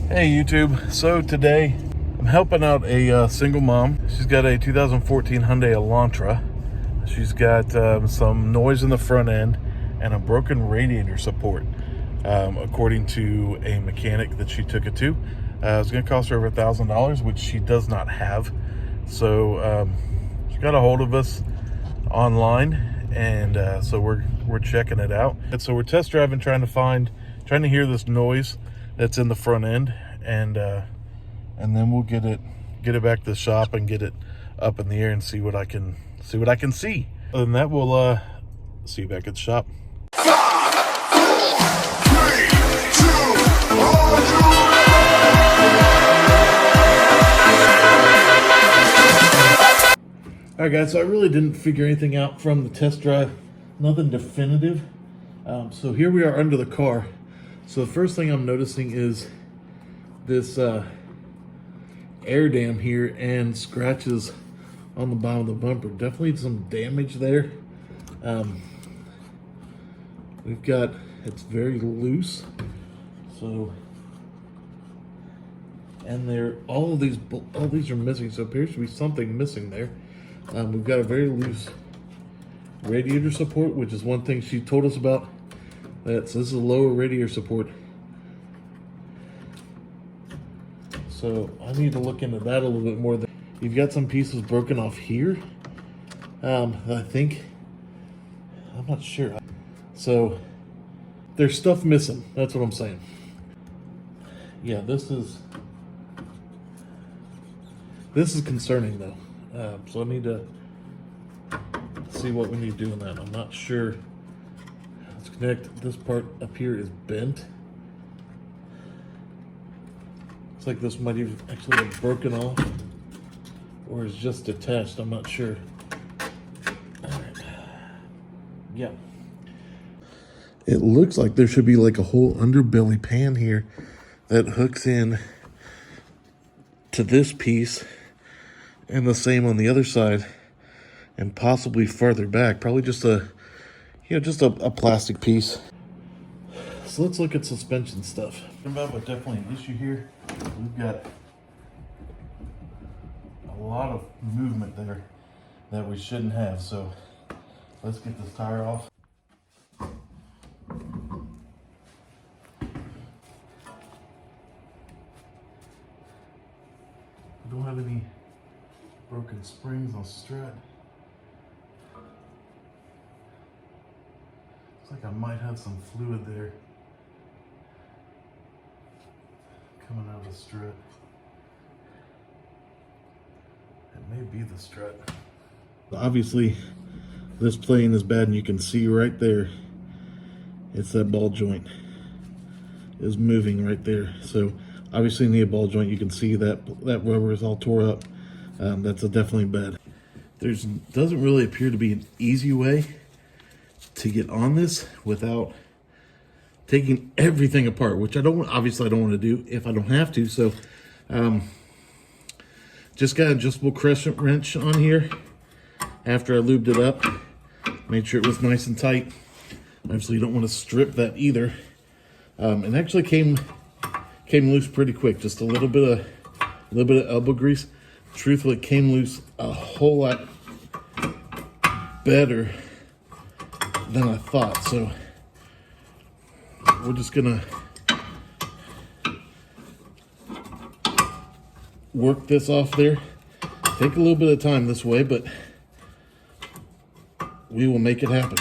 Hey YouTube, so today I'm helping out a single mom. She's got a 2014 Hyundai Elantra. She's got some noise in the front end and a broken radiator support, according to a mechanic that she took it to. It's going to cost her over $1,000, which she does not have. So she got a hold of us online, and so we're checking it out. And so we're test driving, trying to hear this noise that's in the front end, and then we'll get it back to the shop and get it up in the air and see what I can see. Other than that, we'll see you back at the shop. 5, 4, 3, 2, Alright guys, so I really didn't figure anything out from the test drive, nothing definitive. So here we are under the car. So the first thing I'm noticing is this air dam here and scratches on the bottom of the bumper. Definitely some damage there. It's very loose. So, and all these are missing. So it appears to be something missing there. We've got a very loose radiator support, which is one thing she told us about. So this is a lower radiator support. So I need to look into that a little bit more. You've got some pieces broken off here. I think, I'm not sure. So there's stuff missing. That's what I'm saying. Yeah, this is concerning though. So I need to see what we need to do in that. I'm not sure. Let's connect. This part up here is bent. Looks like this might even actually be broken off, or is just detached. I'm not sure. All right. Yeah. It looks like there should be like a whole underbelly pan here that hooks in to this piece, and the same on the other side, and possibly farther back. Probably just a plastic piece. So let's look at suspension stuff. But definitely an issue here. We've got a lot of movement there that we shouldn't have. So let's get this tire off. We don't have any broken springs on strut. Looks like I might have some fluid there coming out of the strut. It may be the strut. Obviously, this plane is bad, and you can see right there, it's that ball joint is moving right there. So obviously in the ball joint, you can see that rubber is all tore up. That's definitely bad. Doesn't really appear to be an easy way to get on this without taking everything apart, which obviously I don't want to do if I don't have to. So just got an adjustable crescent wrench on here after I lubed it up. Made sure it was nice and tight. Obviously you don't want to strip that either. It actually came loose pretty quick. Just a little bit of elbow grease. Truthfully, it came loose a whole lot better than I thought. So we're just gonna work this off there. Take a little bit of time this way, but we will make it happen.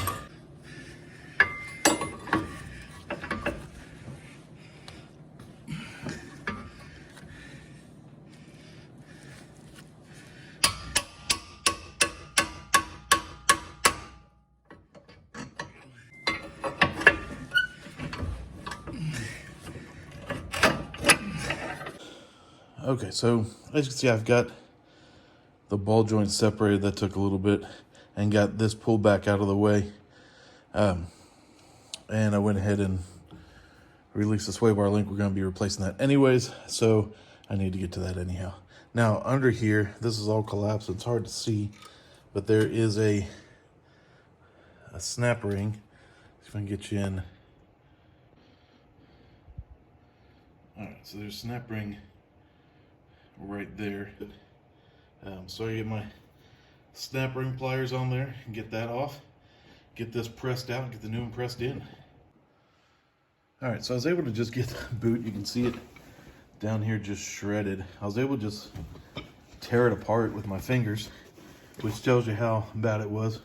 Okay, so as you can see, I've got the ball joint separated. That took a little bit, and got this pulled back out of the way. And I went ahead and released the sway bar link. We're going to be replacing that anyways, so I need to get to that anyhow. Now, under here, this is all collapsed. It's hard to see, but there is a snap ring. See if I can get you in Alright, so there's snap ring right there. So I get my snap ring pliers on there and get that off. Get this pressed out and get the new one pressed in. Alright, so I was able to just get the boot. You can see it down here just shredded. I was able to just tear it apart with my fingers, which tells you how bad it was.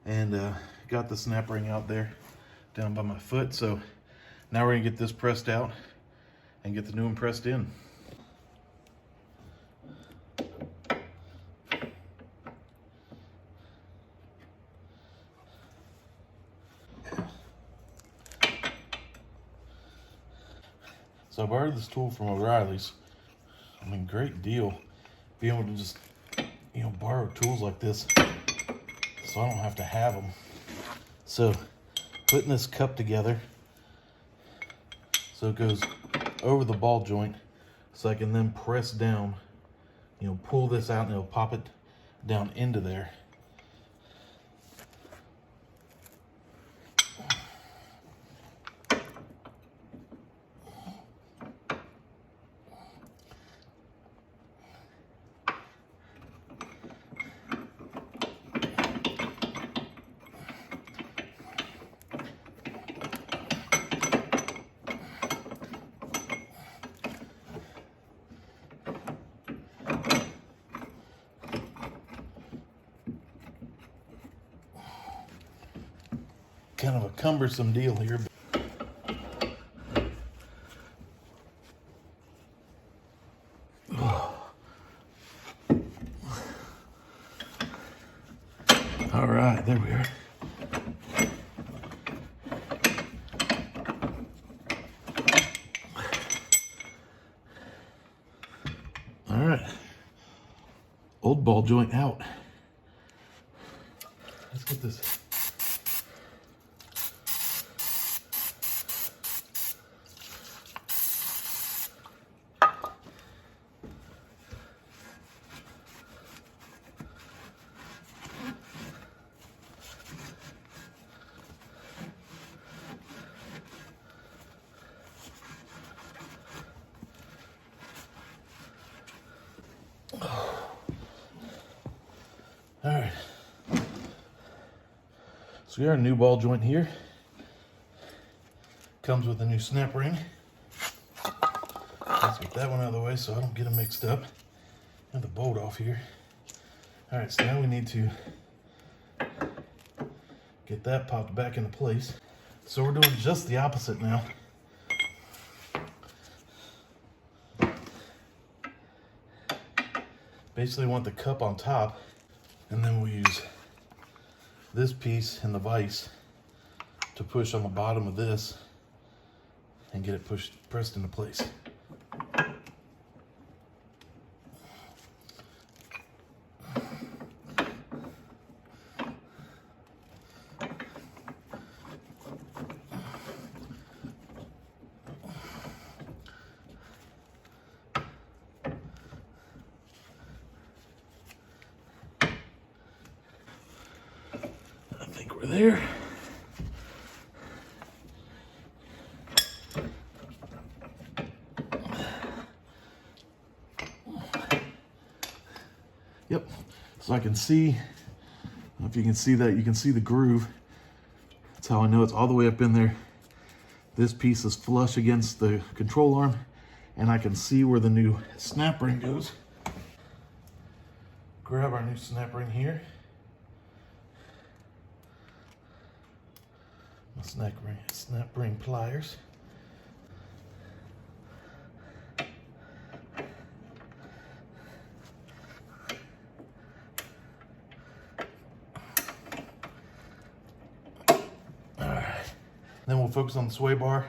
And got the snap ring out there down by my foot. So now we're gonna get this pressed out and get the new one pressed in. So I borrowed this tool from O'Reilly's. I mean, great deal. Being able to just, you know, borrow tools like this so I don't have to have them. So putting this cup together so it goes over the ball joint so I can then press down, you know, pull this out and it'll pop it down into there. Kind of a cumbersome deal here. All right, there we are. All right, old ball joint out. Let's get this. All right, so we got our new ball joint here. Comes with a new snap ring. Let's get that one out of the way so I don't get them mixed up. Have the bolt off here. All right, so now we need to get that popped back into place. So we're doing just the opposite now. Basically want the cup on top, and then we'll use this piece and the vise to push on the bottom of this and get it pressed into place. We're there. Yep, so I can see, I don't know if you can see that, you can see the groove. That's how I know it's all the way up in there. This piece is flush against the control arm, and I can see where the new snap ring goes. Grab our new snap ring here. My snap ring pliers. All right, then we'll focus on the sway bar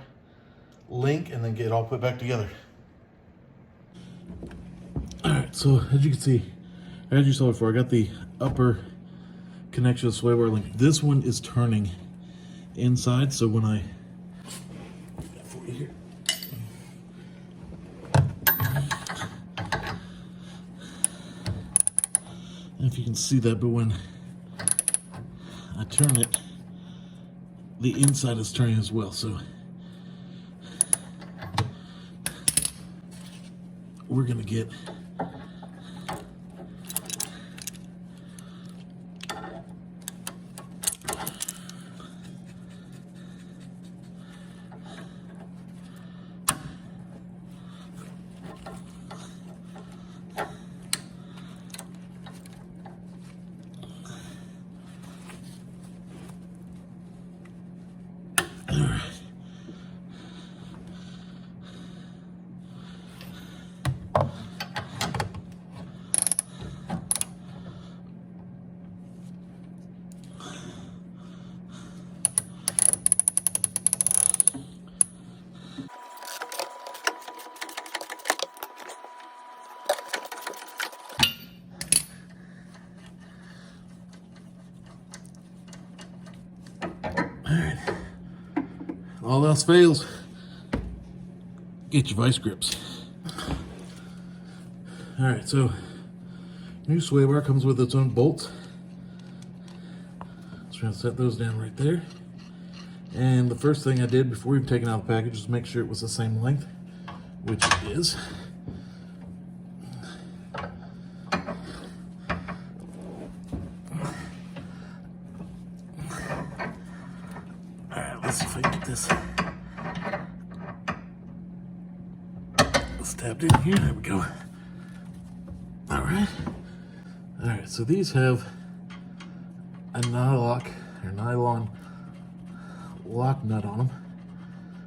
link and then get it all put back together. All right, so as you can see, as you saw before, I got the upper connection of the sway bar link. This one is turning inside, so when I if you can see that, but when I turn it, the inside is turning as well. So we're gonna get all else fails, get your vice grips. All right, so new sway bar comes with its own bolts. So we're gonna set those down right there. And the first thing I did before even taking out the package was make sure it was the same length, which it is. All right, let's see if I can get this tapped in here. There we go. All right, so these have a nylon lock nut on them,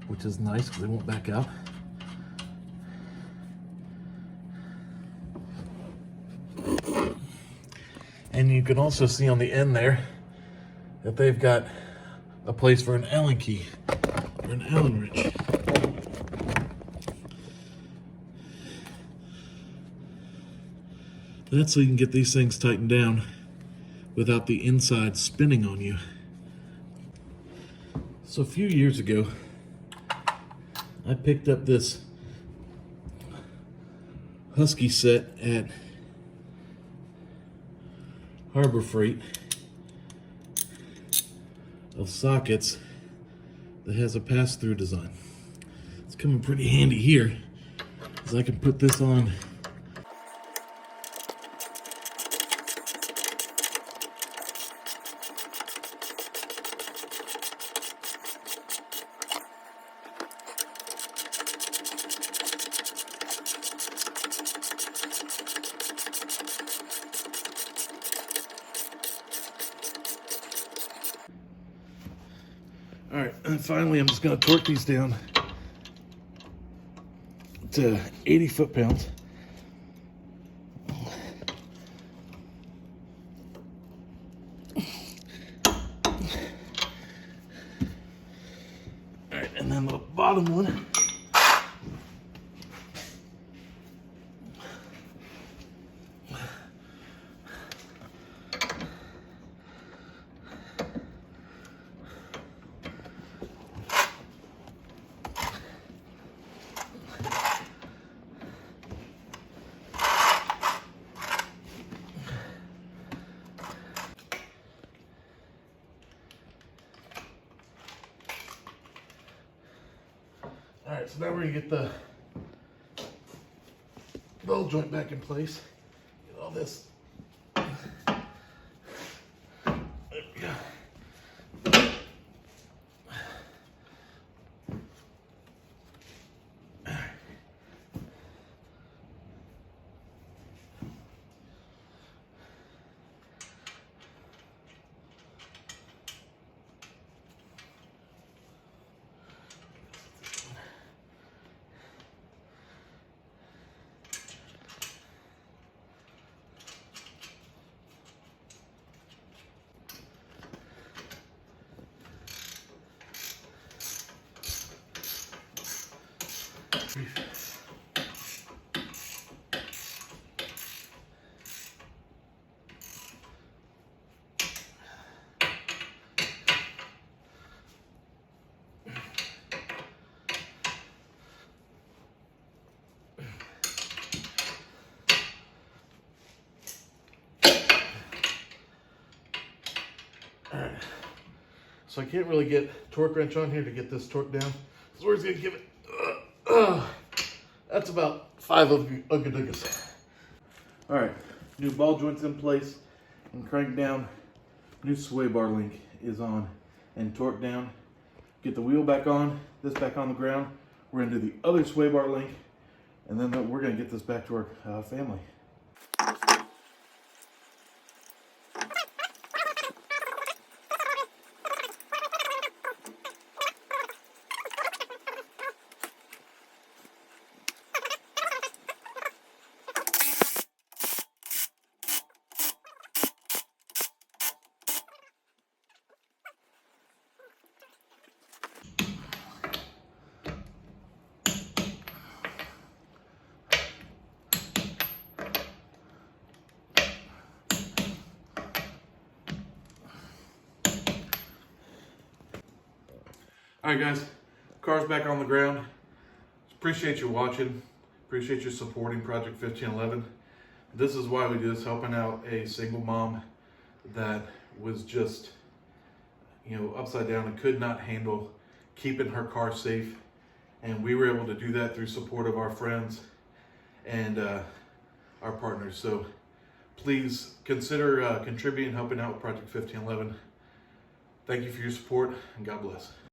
which is nice because they won't back out. And you can also see on the end there that they've got a place for an Allen key or an Allen wrench. That's so you can get these things tightened down without the inside spinning on you. So a few years ago, I picked up this Husky set at Harbor Freight of sockets that has a pass-through design. It's coming pretty handy here, because I can put this on All right, and finally I'm just gonna torque these down to 80 foot-pounds. All right, and then the bottom one, all right, so now we're gonna get the bell joint back in place. Get all this. There we go. Alright, so I can't really get torque wrench on here to get this torque down. So we're just gonna give it, that's That's about 5 Uggadugas. All right, new ball joints in place and crank down. New sway bar link is on and torque down. Get the wheel back on, this back on the ground. We're gonna do the other sway bar link, and then we're gonna get this back to our family. All right, guys, car's back on the ground. Appreciate you watching. Appreciate you supporting Project 1511. This is why we do this, helping out a single mom that was just, upside down and could not handle keeping her car safe. And we were able to do that through support of our friends and our partners. So please consider contributing, helping out with Project 1511. Thank you for your support, and God bless.